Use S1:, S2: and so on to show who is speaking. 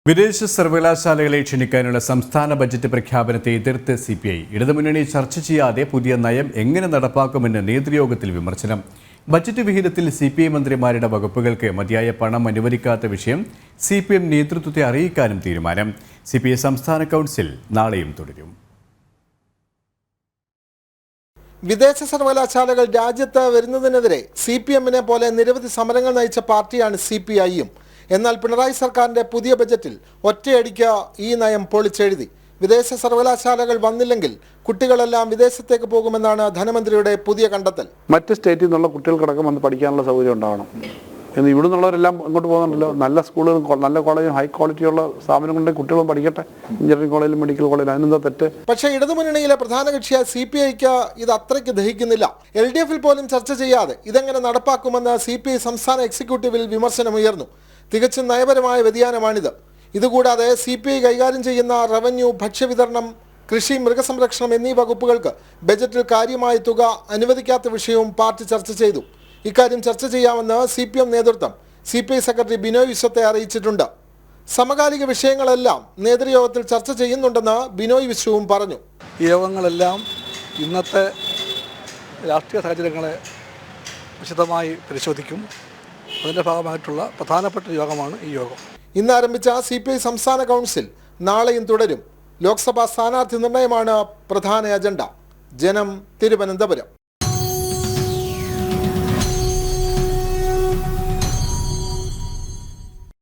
S1: വിദേശ സർവകലാശാലകളെ ക്ഷണിക്കാനുള്ള സംസ്ഥാന ബജറ്റ് പ്രഖ്യാപനത്തെ എതിർത്ത് സിപിഐ ഇടതുമുന്നണി ചർച്ച ചെയ്യാതെ പുതിയ നയം എങ്ങനെ നടപ്പാക്കുമെന്ന് നേതൃയോഗത്തിൽ വിമർശനം. ബജറ്റ് വിഹിതത്തിൽ സിപിഐ മന്ത്രിമാരുടെ വകുപ്പുകൾക്ക് മതിയായ പണം അനുവദിക്കാത്ത വിഷയം സിപിഎം നേതൃത്വത്തെ അറിയിക്കാനും തീരുമാനം. സിപിഐ സംസ്ഥാന കൗൺസിൽ നാളെയും തുടരും.
S2: വിദേശ സർവകലാശാലകൾ രാജ്യത്ത് വരുന്നതിനെതിരെ സിപിഎമ്മിനെ പോലെ നിരവധി സമരങ്ങൾ നയിച്ച പാർട്ടിയാണ് സിപിഐയും. എന്നാൽ പിണറായി സർക്കാരിന്റെ പുതിയ ബജറ്റിൽ ഒറ്റയടിക്ക് ഈ നയം പൊളിച്ചെഴുതി. വിദേശ സർവകലാശാലകൾ വന്നില്ലെങ്കിൽ കുട്ടികളെല്ലാം വിദേശത്തേക്ക് പോകുമെന്നാണ് ധനമന്ത്രിയുടെ പുതിയ കണ്ടെത്തൽ.
S3: മറ്റ് സ്റ്റേറ്റിൽ നിന്നുള്ള കുട്ടികൾക്കടക്കം വന്ന് പഠിക്കാനുള്ള സൗകര്യം ഉണ്ടാവണം എന്ന് ഇവിടെ നിന്നുള്ളവരെല്ലാം അങ്ങോട്ട് പോകുന്നുണ്ടല്ലോ. നല്ല സ്കൂളുകളും നല്ല കോളേജും ഹൈ ക്വാളിറ്റിയുള്ള സ്ഥാപനങ്ങളുണ്ടെങ്കിൽ കുട്ടികളും പഠിക്കട്ടെ. എഞ്ചിനീയറിംഗ് കോളേജിലും മെഡിക്കൽ കോളേജിലും അതിനെന്താ തെറ്റ്?
S2: പക്ഷേ ഇടതുമുന്നണിയിലെ പ്രധാന കക്ഷിയായ സിപിഐക്ക് ഇത് അത്രയ്ക്ക് ദഹിക്കുന്നില്ല. LDF-ൽ പോലും ചർച്ച ചെയ്യാതെ ഇതെങ്ങനെ നടപ്പാക്കുമെന്ന് CPI സംസ്ഥാന എക്സിക്യൂട്ടീവിൽ വിമർശനമുയർന്നു. തികച്ചും നയപരമായ വ്യതിയാനമാണിത്. ഇതുകൂടാതെ CPI കൈകാര്യം ചെയ്യുന്ന റവന്യൂ, ഭക്ഷ്യവിതരണം, കൃഷി, മൃഗസംരക്ഷണം എന്നീ വകുപ്പുകൾക്ക് ബജറ്റിൽ കാര്യമായ തുക അനുവദിക്കാത്ത വിഷയവും പാർട്ടി ചർച്ച ചെയ്തു. ഇക്കാര്യം ചർച്ച ചെയ്യാമെന്ന് CPM നേതൃത്വം CPI സെക്രട്ടറി ബിനോയ് വിശ്വത്തെ അറിയിച്ചിട്ടുണ്ട്. സമകാലിക വിഷയങ്ങളെല്ലാം നേതൃയോഗത്തിൽ ചർച്ച ചെയ്യുന്നുണ്ടെന്ന് ബിനോയ് വിശ്വവും പറഞ്ഞു.
S4: ഈ യോഗങ്ങളെല്ലാം ഇന്നത്തെ രാഷ്ട്രീയ സാഹചര്യങ്ങളെ വിശദമായി പരിശോധിക്കും. അതിൻ്റെ ഭാഗമായിട്ടുള്ള പ്രധാനപ്പെട്ട യോഗമാണ് ഈ യോഗം.
S2: ഇന്ന് ആരംഭിച്ച CPI സംസ്ഥാന കൗൺസിൽ നാളെയും തുടരും. ലോക്സഭാ സ്ഥാനാർത്ഥി നിർണയമാണ് പ്രധാന അജണ്ട. ജനം, തിരുവനന്തപുരം.